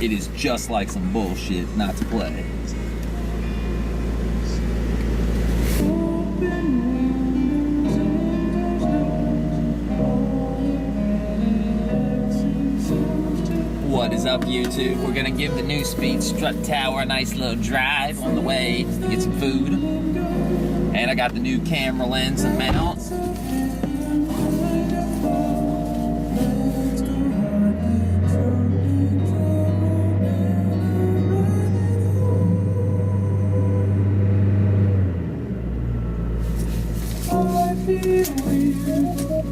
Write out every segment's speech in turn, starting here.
it is just like some bullshit not to play. What is up, YouTube? We're gonna give the neuspeed strut tower a nice little drive on the way to get some food. And I got the new camera lens and mount.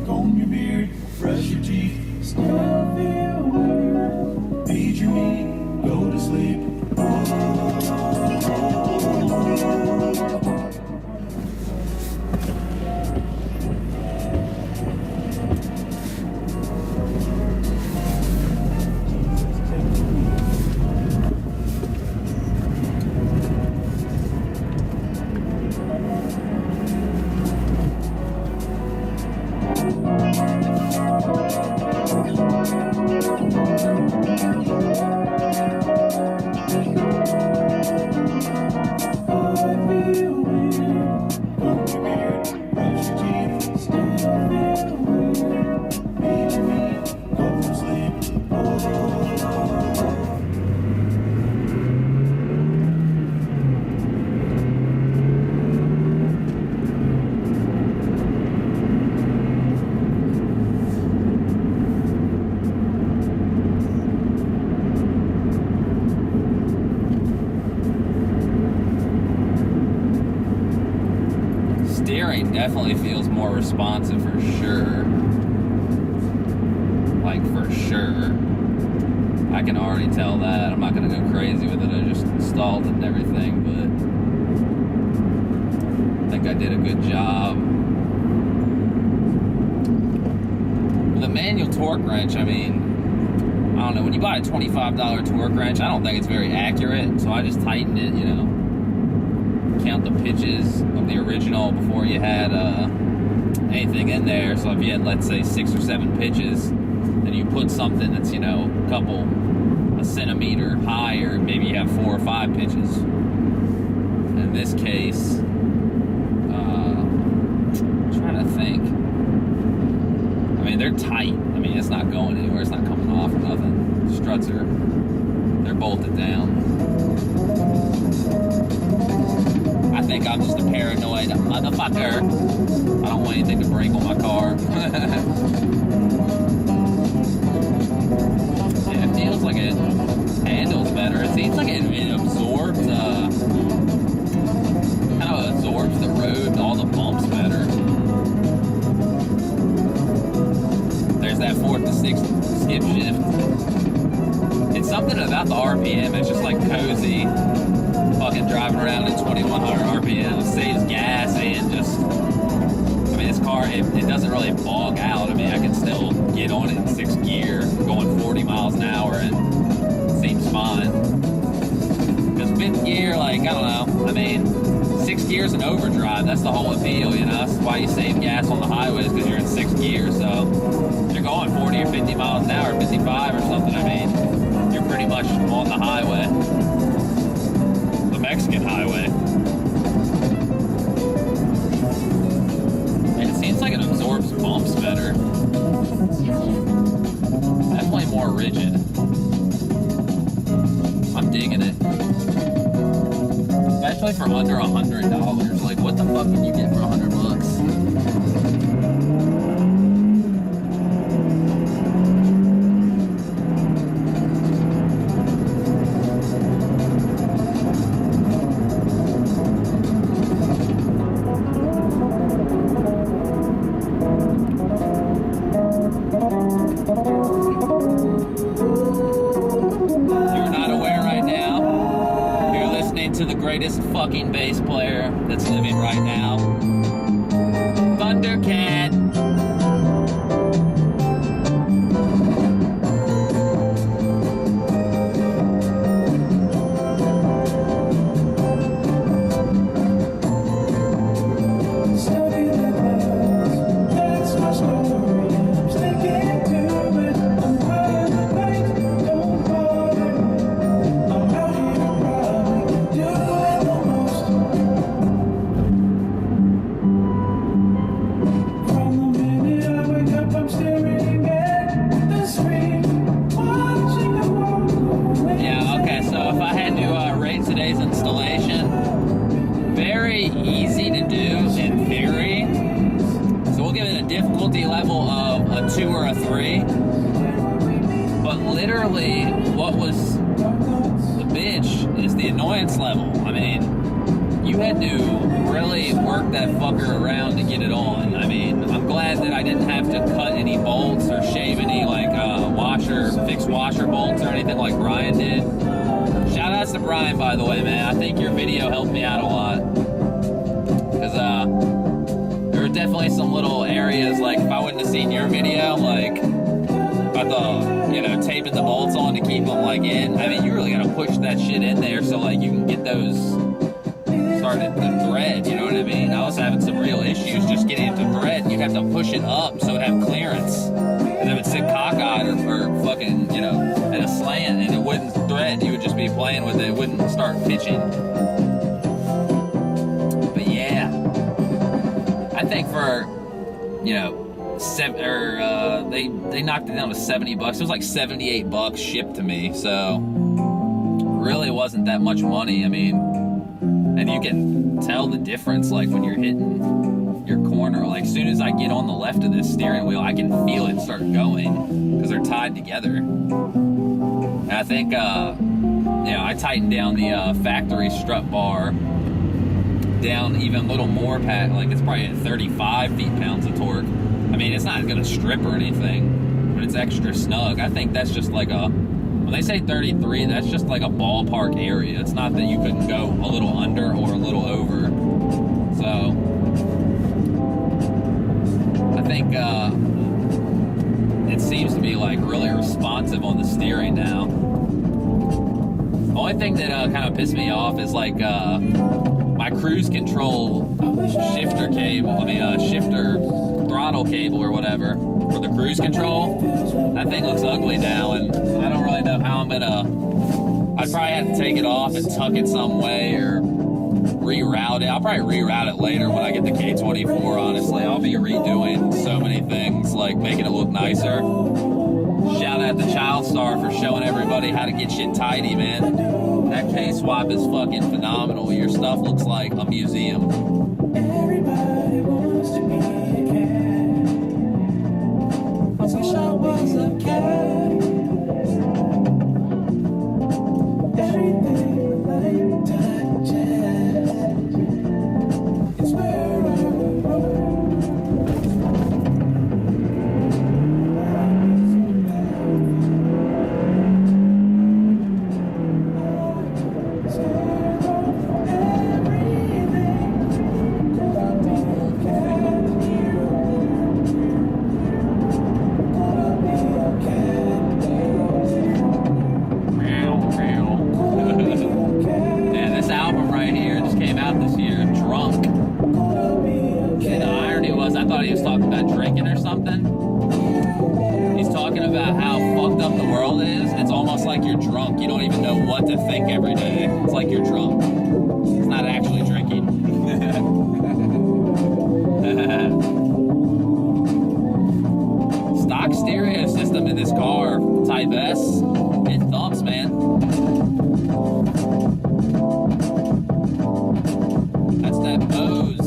Comb your beard, brush your teeth, still feel weird. Feed your meat, go to sleep. Steering definitely feels more responsive for sure. Like, for sure. I can already tell that. I'm not gonna go crazy with it. I just installed it and everything, but I think I did a good job. The manual torque wrench, I mean, I don't know, when you buy a $25 torque wrench, I don't think it's very accurate, so I just tightened it, you know. Count the pitches of the original before you had anything in there. So if you had, let's say, 6 or 7 pitches, and you put something that's, you know, a centimeter higher, maybe you have 4 or 5 pitches. In this case, I'm trying to think. I mean, they're tight. I mean, it's not going anywhere. It's not coming off or nothing. Struts they're bolted down. I think I'm just a paranoid motherfucker. I don't want anything to break on my car. Yeah, it feels like it handles better. It seems like it absorbs, kind of absorbs the road and all the bumps better. There's that 4th to 6th skip shift. It's something about the RPM. It's just like cozy. Fucking driving around at 2100 RPM saves gas and just, I mean, this car, it doesn't really bog out. I mean, I can still get on it in 6th gear, going 40 miles an hour, and it seems fine. Because 5th gear, like, I don't know, I mean, 6th gear's an overdrive. That's the whole appeal, you know. That's why you save gas on the highways, because you're in 6th gear. So if you're going 40 or 50 miles an hour, 55 or something, I mean, you're pretty much on the highway. Mexican highway. And it seems like it absorbs bumps better. Definitely more rigid. I'm digging it. Especially for under $100. Like, what the fuck can you get for $100 bucks? To the greatest fucking bass player that's living right now, Thundercat. today's installation. Very easy to do in theory. So we'll give it a difficulty level of a 2 or a 3. But literally, what was the bitch is the annoyance level. I mean, you had to really work that fucker around to get it on. I mean, I'm glad that I didn't have to cut any bolts or shave any like fix washer bolts or anything like Brian did. Shout outs to Brian, by the way, man. I think your video helped me out a lot. Because there were definitely some little areas, like if I wouldn't have seen your video, like about the, you know, taping the bolts on to keep them like in. I mean, you really gotta push that shit in there so like you can get those started to thread, you know what I mean? I was having some real issues just getting it to thread. You'd have to push it up so it had clearance. And it would sit cockeyed or fucking, you know, at a slant and it wouldn't thread. You would just be playing with it. It wouldn't start pitching. But yeah, I think for, you know, they knocked it down to $70. It was like $78 shipped to me. So really wasn't that much money. I mean, and you can tell the difference, like when you're hitting your corner. Like as soon as I get on the left of this steering wheel, I can feel it start going because they're tied together. And I think, you know, I tightened down the factory strut bar down even a little more, like it's probably at 35 feet-pounds of torque. I mean, it's not gonna strip or anything, but it's extra snug. I think that's just like when they say 33, that's just like a ballpark area. It's not that you couldn't go a little under or a little over. So, I think it seems to be like really responsive on the steering now. The only thing that kind of pissed me off is like my cruise control shifter cable, shifter throttle cable or whatever for the cruise control. That thing looks ugly now, and I don't really know how I'm gonna. I'd probably have to take it off and tuck it some way or reroute it. I'll probably reroute it later when I get the K24. Honestly, I'll be redoing so many things, like making it look nicer. Shout out to Childstar for showing everybody how to get shit tidy, man. That K-swap is fucking phenomenal. Your stuff looks like a museum. Everybody wants to be a cat. I wish I was a cat. Everything like touches. It's where I roam. Drunk. You don't even know what to think every day. It's like you're drunk. It's not actually drinking. Stock stereo system in this car, Type S, it thumps, man. That's that Bose.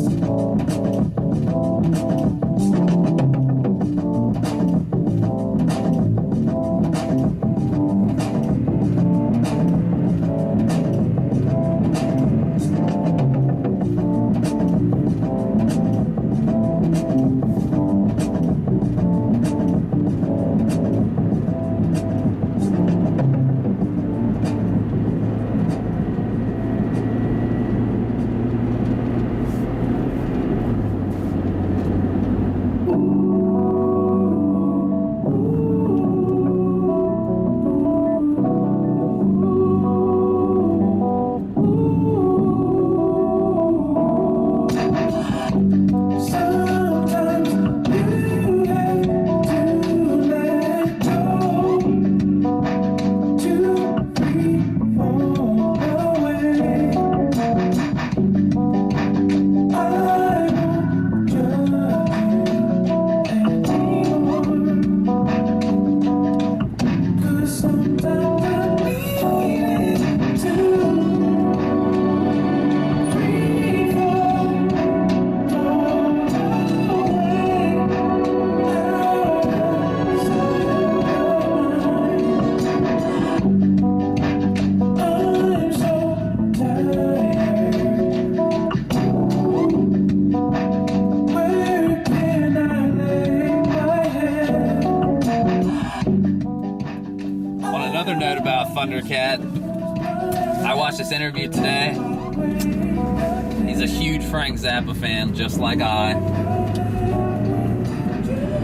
about Thundercat. I watched this interview today. He's a huge Frank Zappa fan, just like I.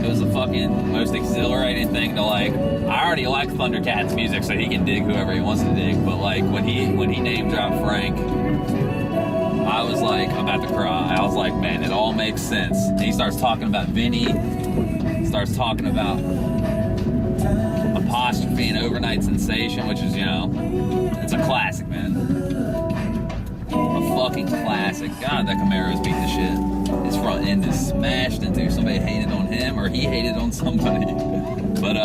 It was the fucking most exhilarating thing to like. I already like Thundercat's music, so he can dig whoever he wants to dig. But like when he name dropped Frank, I was like about to cry. I was like, man, it all makes sense. And he starts talking about Vinny. Starts talking about Apostrophe and Overnight Sensation, which is, you know, it's a classic, man. A fucking classic. God, that Camaro's beating the shit. His front end is smashed into. Somebody hated on him, or he hated on somebody. But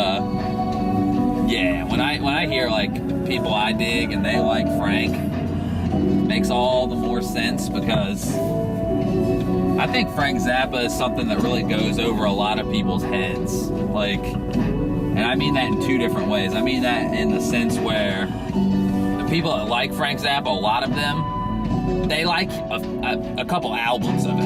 yeah, when I hear like people I dig and they like Frank, it makes all the more sense because I think Frank Zappa is something that really goes over a lot of people's heads. Like, and I mean that in two different ways. I mean that in the sense where the people that like Frank Zappa, a lot of them, they like a couple albums of it.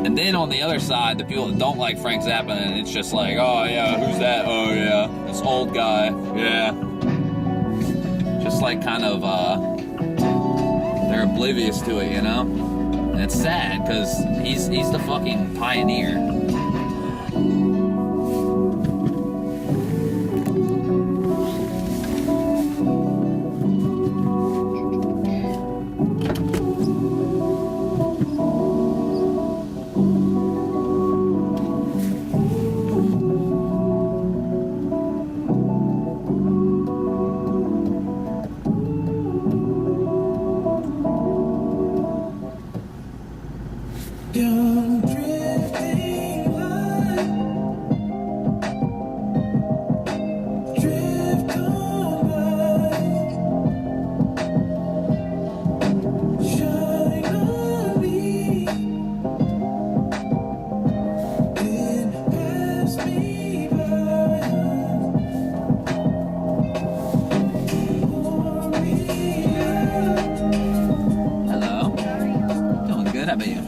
And then on the other side, the people that don't like Frank Zappa, and it's just like, oh yeah, who's that? Oh yeah, this old guy. Yeah. Just like kind of, they're oblivious to it, you know? And it's sad, because he's the fucking pioneer. Young drifting light, drift on by, shine on me, then pass me by, pour me out. Hello. Doing good, how about you?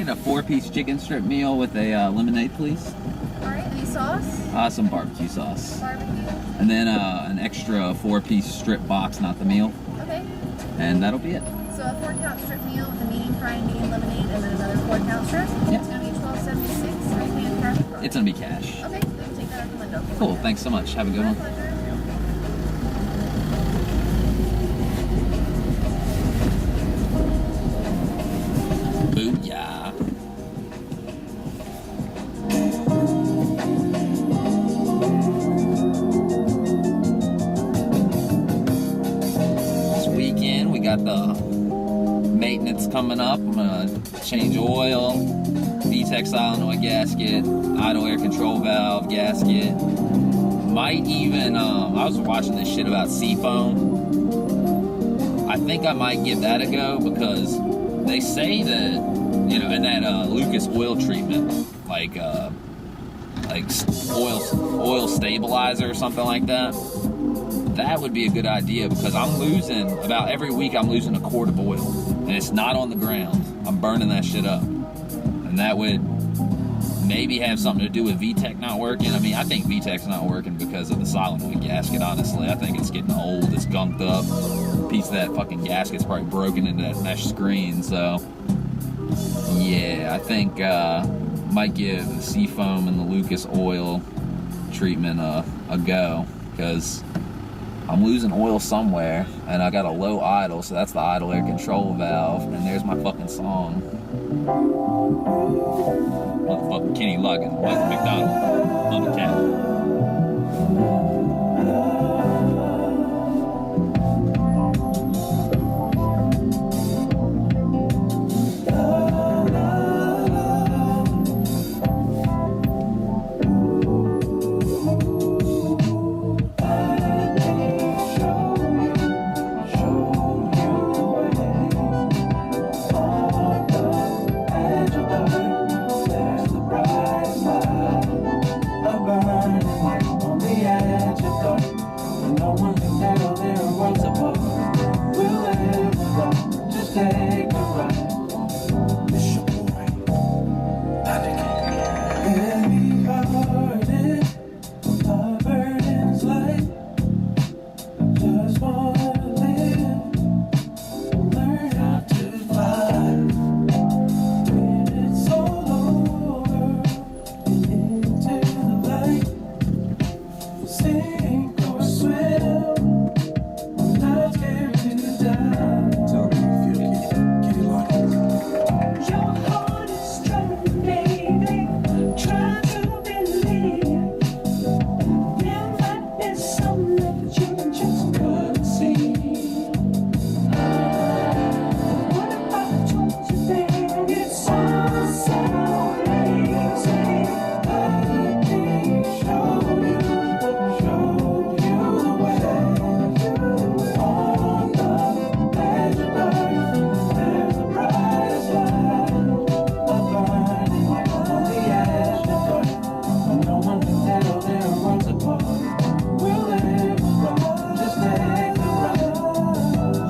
A 4-piece chicken strip meal with a lemonade, please. Alright, any sauce? Some barbecue sauce. Barbecue? And then an extra 4-piece strip box, not the meal. Okay. And that'll be it. So a 4-count strip meal with a medium fry, medium lemonade, and then another 4-count strip? Yeah. It's going to be $12.76. Are you paying cash? It's going to be cash. Okay, we can take that out the window. Cool, thanks so much. Have a good My one. pleasure. Booyah. This weekend we got the maintenance coming up. I'm gonna change oil, VTEC solenoid gasket, idle air control valve gasket. Might even, I was watching this shit about Seafoam. I think I might give that a go because they say that, you know, in that Lucas oil treatment, like oil stabilizer or something like that, that would be a good idea because I'm losing, about every week I'm losing a quart of oil. And it's not on the ground. I'm burning that shit up. And that would maybe have something to do with VTEC not working. I mean, I think VTEC's not working because of the solenoid gasket, honestly. I think it's getting old, it's gunked up. A piece of that fucking gasket's probably broken into that mesh screen, so yeah, I think might give the Seafoam and the Lucas oil treatment a go, because I'm losing oil somewhere, and I got a low idle, so that's the idle air control valve, and there's my fucking song. Motherfucking Kenny Loggins, Michael McDonald, Thundercat. There's the bright side of burning. sink or swim. Not scared to die. Tell me you feel, kitty locked. Your heart is strong, baby. Try to believe. There might be something that you just couldn't see. What about you, baby? It's so easy. Let me show you the way. On the edge of life, there's the brightest light. A burning light on the edge of dark. When no one can tell their worlds apart. We'll live right, just take the ride.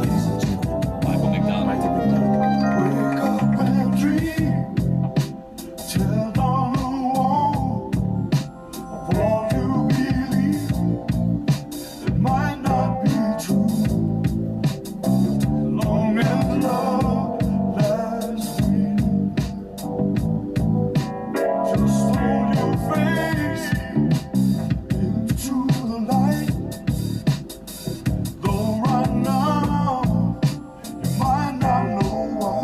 Ladies and gentlemen, Michael McDonald. wake up and dream. Tell on the wall of all you believe. It might not be true. Long as love lasts free. Just hold your face into the light. Though right now you might not know why.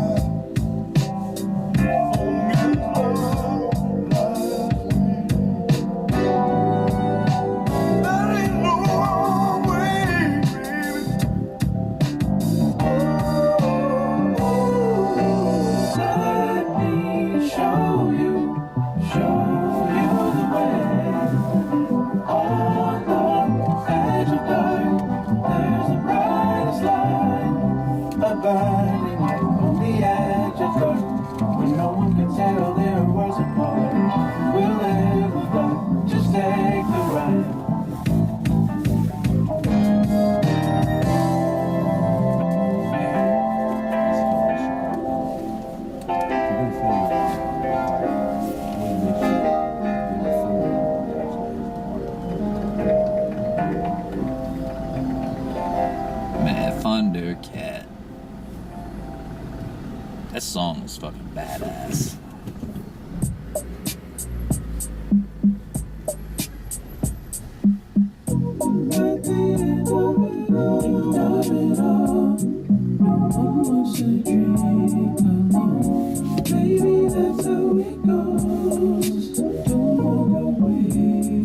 Long as love lasts free. There ain't no way, baby. Let me show you the way. On the edge of dark, there's the brightest light. A burning light on the edge of dark. When no one can tell their worlds apart. We'll live with love, just take the ride. Man, Thundercat. That song was fucking badass. At the end of it all, almost a drink alone. Baby, that's how it goes. Don't walk away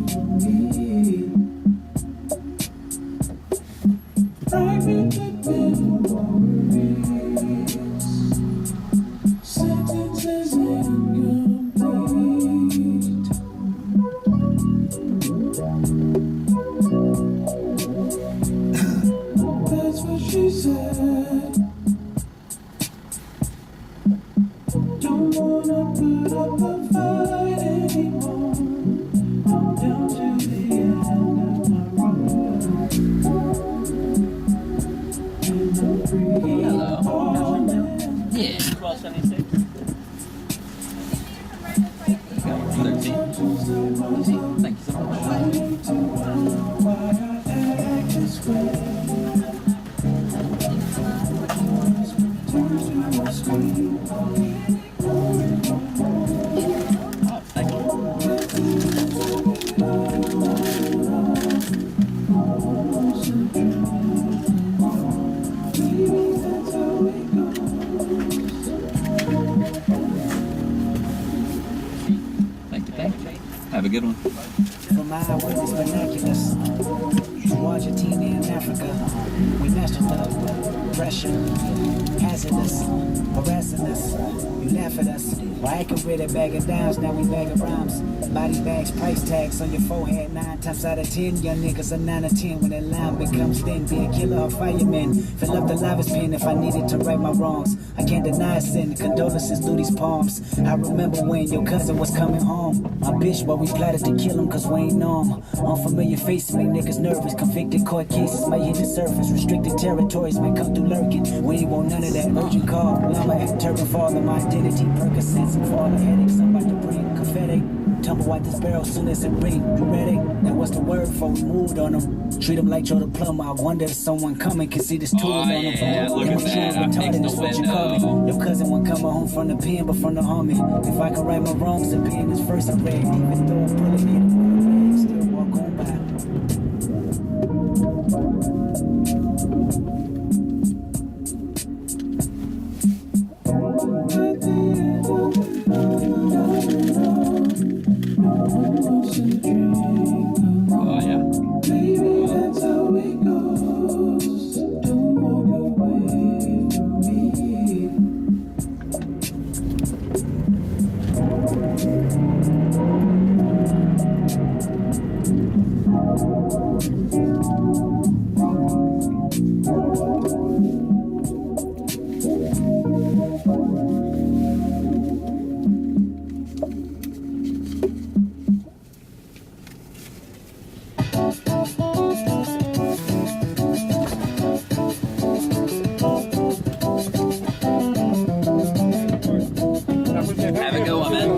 from me. Fragmented memories, sentences incomplete. That's what she said. Don't wanna put up a fight anymore. I'm down to the end of my road. And I'm free. Hello. Falling. Yeah. 1276. 13. Thank you so much. Why I act this way. Turn to a screen. Oh, thank you. Thank you, thank you. Have a good one. From my eyewitness binoculars to Argentina and Africa, we mastered love, pressure, hazardous, harassing us. You laugh at us. Why I can read a bag of dimes, now we bag of rhymes. Body bags, price tags on your forehead. 9 times out of 10, young niggas are 9 or 10. When that line becomes thin, be a killer or fireman. Fill up the lava's pen if I needed to right my wrongs. I can't deny sin, condolences through these palms. I remember when your cousin was coming home. My bitch, but we plotted to kill him cause we ain't know him. Unfamiliar faces make niggas nervous. Convicted court cases might hit the surface. Restricted territories might come through lurking. We ain't want none of that urgent call. Llama, turban father, my identity. Percocets and fall the headaches. I'm about to bring confetti. Tumble out this barrel soon as it ring. You ready? That was the word before we moved on them. Treat them like Joe the plumber. I wonder if someone coming can see this tool on them. Yeah, look at that. I fixed the What you call me. window. Your cousin won't come home from the pen, but from the army. If I can right my wrongs, the pen is first I read. Even though a bullet hit him, still walk on by. Have a good one, man.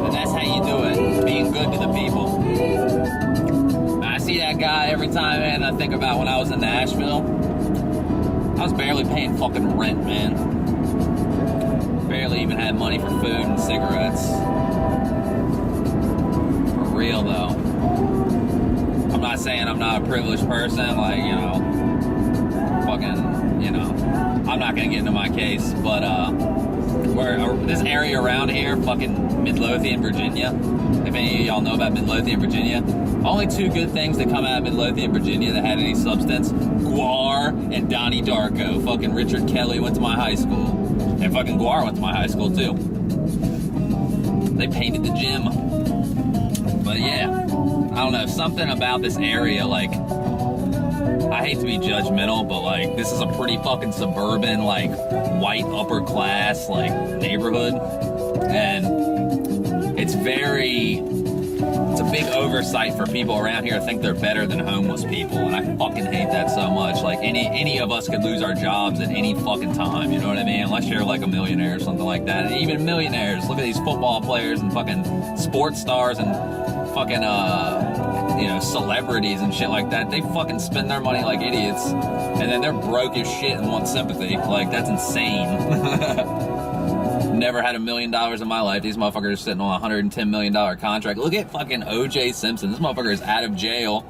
And that's how you do it, being good to the people. I see that guy every time, man. I think about when I was in Nashville. I was barely paying fucking rent, man. Barely even had money for food and cigarettes. For real, though. I'm not saying I'm not a privileged person, like, you know, fucking, you know, I'm not gonna get into my case, but, this area around here, fucking Midlothian, Virginia, if any of y'all know about Midlothian, Virginia, only two good things that come out of Midlothian, Virginia that had any substance: Guar and Donnie Darko. Fucking Richard Kelly went to my high school. And fucking Guar went to my high school too. They painted the gym. But yeah, I don't know, something about this area, like, I hate to be judgmental, but like, this is a pretty fucking suburban, like, white upper class, like, neighborhood. And it's a big oversight for people around here to think they're better than homeless people, and I fucking hate that so much. Like, any of us could lose our jobs at any fucking time, you know what I mean? Unless you're like a millionaire or something like that. And even millionaires, look at these football players and fucking sports stars and fucking, you know, celebrities and shit like that. They fucking spend their money like idiots, and then they're broke as shit and want sympathy. Like, that's insane. Never had $1 million in my life. These motherfuckers are sitting on a $110 million contract. Look at fucking O.J. Simpson. This motherfucker is out of jail.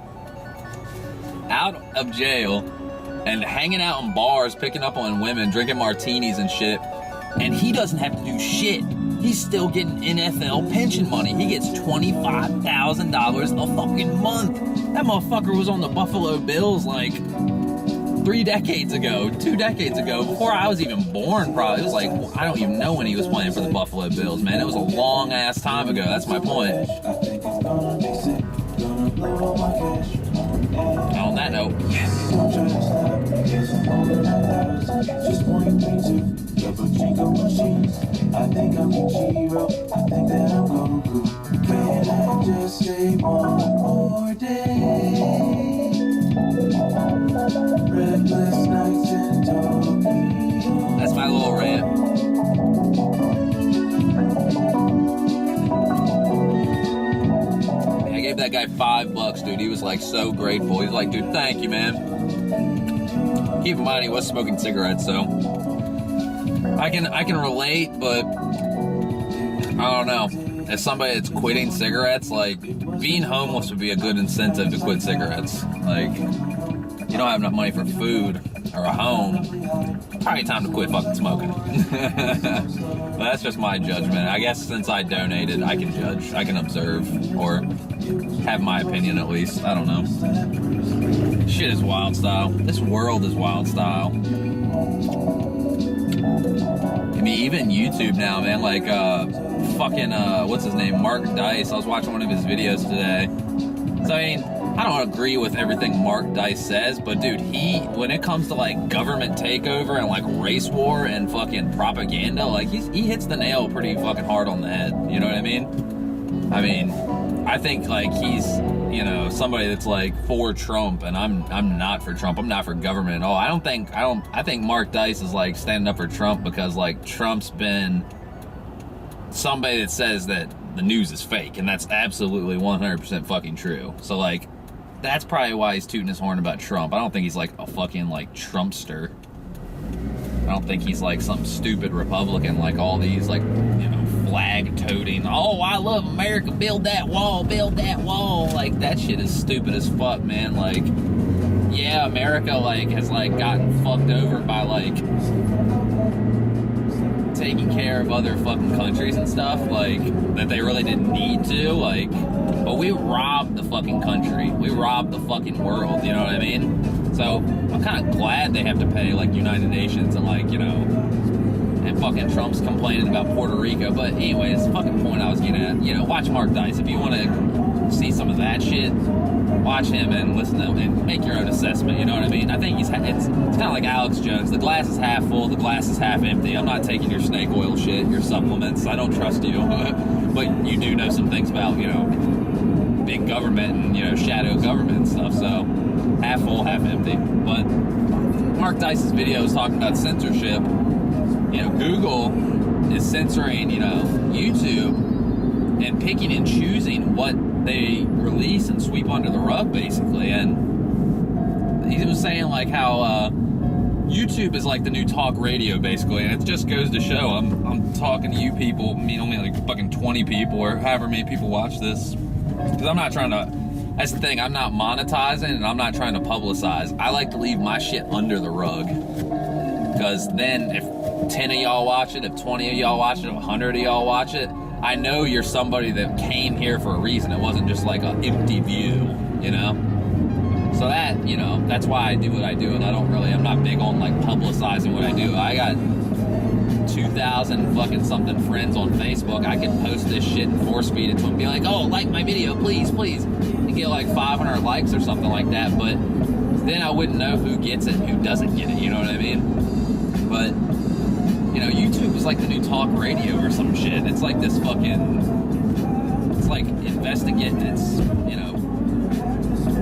And hanging out in bars, picking up on women, drinking martinis and shit. And he doesn't have to do shit. He's still getting NFL pension money. He gets $25,000 a fucking month. That motherfucker was on the Buffalo Bills like 2 decades ago, before I was even born, probably. It was like, I don't even know when he was playing for the Buffalo Bills, man. It was a long ass time ago. That's my point. On that note, I think I'm Ichiro. I think that I'm Goku. Can I just stay one more day? Reckless nights in Tokyo. that's my little rant. I gave that guy $5, dude. He was like so grateful. He was like, dude, thank you, man. Keep in mind he was smoking cigarettes, so I can relate, but I don't know. As somebody that's quitting cigarettes, like, being homeless would be a good incentive to quit cigarettes. Like, you don't have enough money for food or a home, probably time to quit fucking smoking. But that's just my judgment. I guess since I donated, I can judge, I can observe, or have my opinion at least. I don't know. Shit is wild style. This world is wild style. I mean, even YouTube now, man, like, fucking, what's his name, Mark Dice. I was watching one of his videos today. So, I mean, I don't agree with everything Mark Dice says, but dude, when it comes to like government takeover and like race war and fucking propaganda, like he hits the nail pretty fucking hard on the head. You know what I mean? I think like he's, you know, somebody that's like for Trump, and I'm not for Trump. I'm not for government at all. I think Mark Dice is like standing up for Trump because like Trump's been somebody that says that the news is fake, and that's absolutely 100% fucking true. So like, that's probably why he's tooting his horn about Trump. I don't think he's like a fucking like Trumpster. I don't think he's like some stupid Republican like all these like, you know, flag toting, oh, I love America, build that wall. Like, that shit is stupid as fuck, man. Like, yeah, America like has like gotten fucked over by like taking care of other fucking countries and stuff, like, that they really didn't need to, like, but we robbed the fucking country. We robbed the fucking world, you know what I mean? So, I'm kind of glad they have to pay, like, United Nations and, like, you know, and fucking Trump's complaining about Puerto Rico. But anyways, the fucking point I was getting at, you know, watch Mark Dice. If you want to see some of that shit, watch him and listen to him and make your own assessment, you know what I mean? I think it's kind of like Alex Jones. The glass is half full, the glass is half empty. I'm not taking your snake oil shit, your supplements. I don't trust you. But you do know some things about, you know, big government and, you know, shadow government and stuff. So, half full, half empty. But Mark Dice's video is talking about censorship. You know, Google is censoring, you know, YouTube and picking and choosing what they release and sweep under the rug, basically. And he was saying, like, how YouTube is like the new talk radio, basically. And it just goes to show, I'm talking to you people, I mean, only like fucking 20 people or however many people watch this. Because I'm not trying to, that's the thing, I'm not monetizing and I'm not trying to publicize. I like to leave my shit under the rug. Because then if 10 of y'all watch it, if 20 of y'all watch it, if 100 of y'all watch it, I know you're somebody that came here for a reason. It wasn't just like an empty view, you know? So that, you know, that's why I do what I do, and I'm not big on, like, publicizing what I do. I got 2,000 fucking something friends on Facebook. I can post this shit and force feed it to them, be like, oh, like my video, please, please. And get like 500 likes or something like that, but then I wouldn't know who gets it and who doesn't get it, you know what I mean? But, you know, YouTube is like the new talk radio or some shit. It's like this fucking, it's like investigating, it's, you know,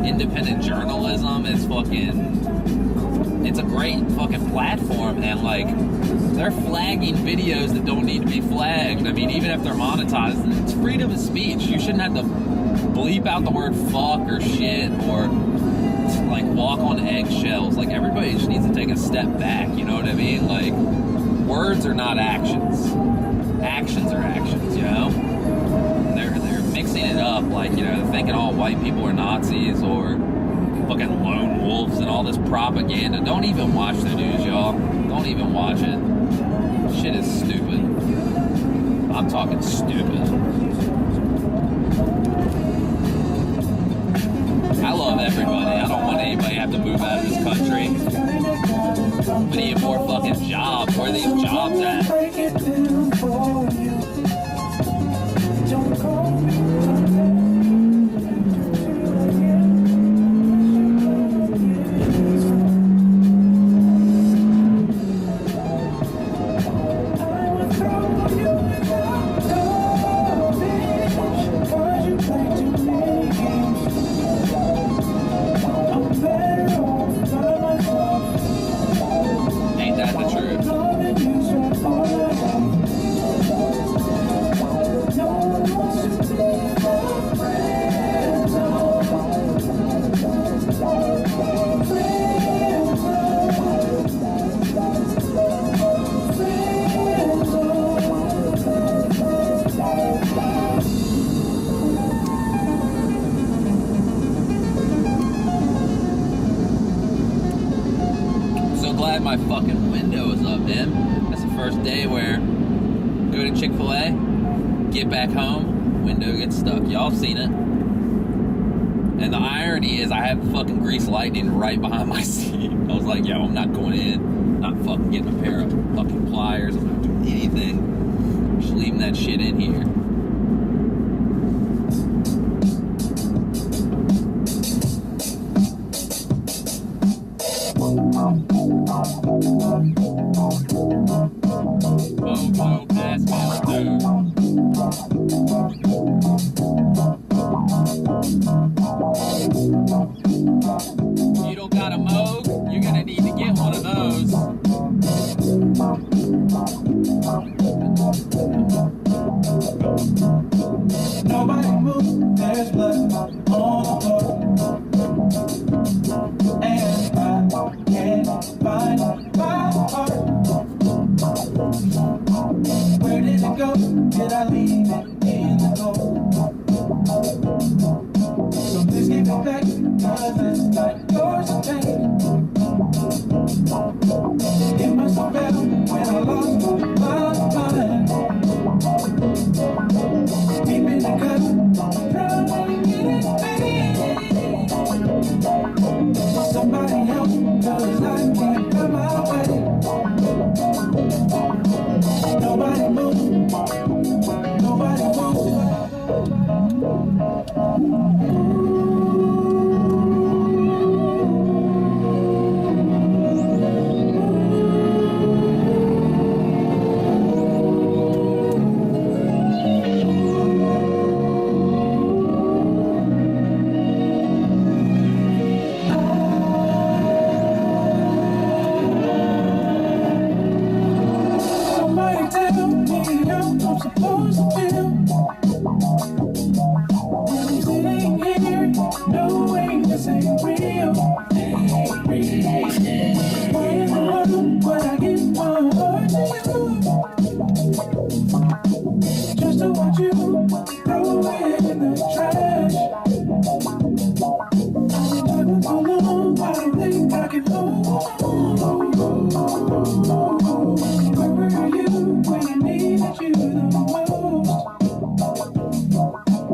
independent journalism. It's fucking, it's a great fucking platform, and like, they're flagging videos that don't need to be flagged. I mean, even if they're monetized, it's freedom of speech. You shouldn't have to bleep out the word fuck or shit or like walk on eggshells. Like, everybody just needs to take a step back, you know what I mean? Like, words are not actions. Actions are actions, you know? They're mixing it up, like, you know, thinking all white people are Nazis or fucking lone wolves and all this propaganda. Don't even watch the news, y'all. Don't even watch it. Shit is stupid. I'm talking stupid. I love everybody. I don't want anybody to have to move out of this country. We need more fucking jobs. Where are these jobs at? Ain't that the truth? Glad my fucking window is up, man. That's the first day where go to Chick-fil-A, get back home, window gets stuck. Y'all seen it. And the irony is I have fucking grease lightning right behind my seat. I was like, yo, I'm not going in. I'm not fucking getting a pair of fucking pliers. I'm not doing anything. I'm just leaving that shit in here. You don't got a Moog, you're gonna need to get one of those. Nobody moves, there's blood on the floor. And I can't find my heart. Somebody tell me how I'm supposed to feel when I'm sitting here knowing this ain't real. Why in the world would I give my heart to you just to watch you throw it in the trash? I've been talking so long, I don't think I can hold on. Where were you when I needed you the most?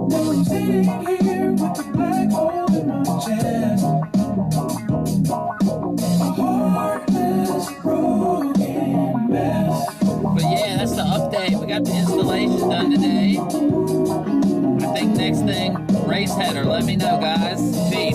Now I'm sitting here with a black hole in my chest, a heartless, broken mess. But yeah, that's the update. We got the installation done today. I think next thing, race header. Let me know, guys. Peace.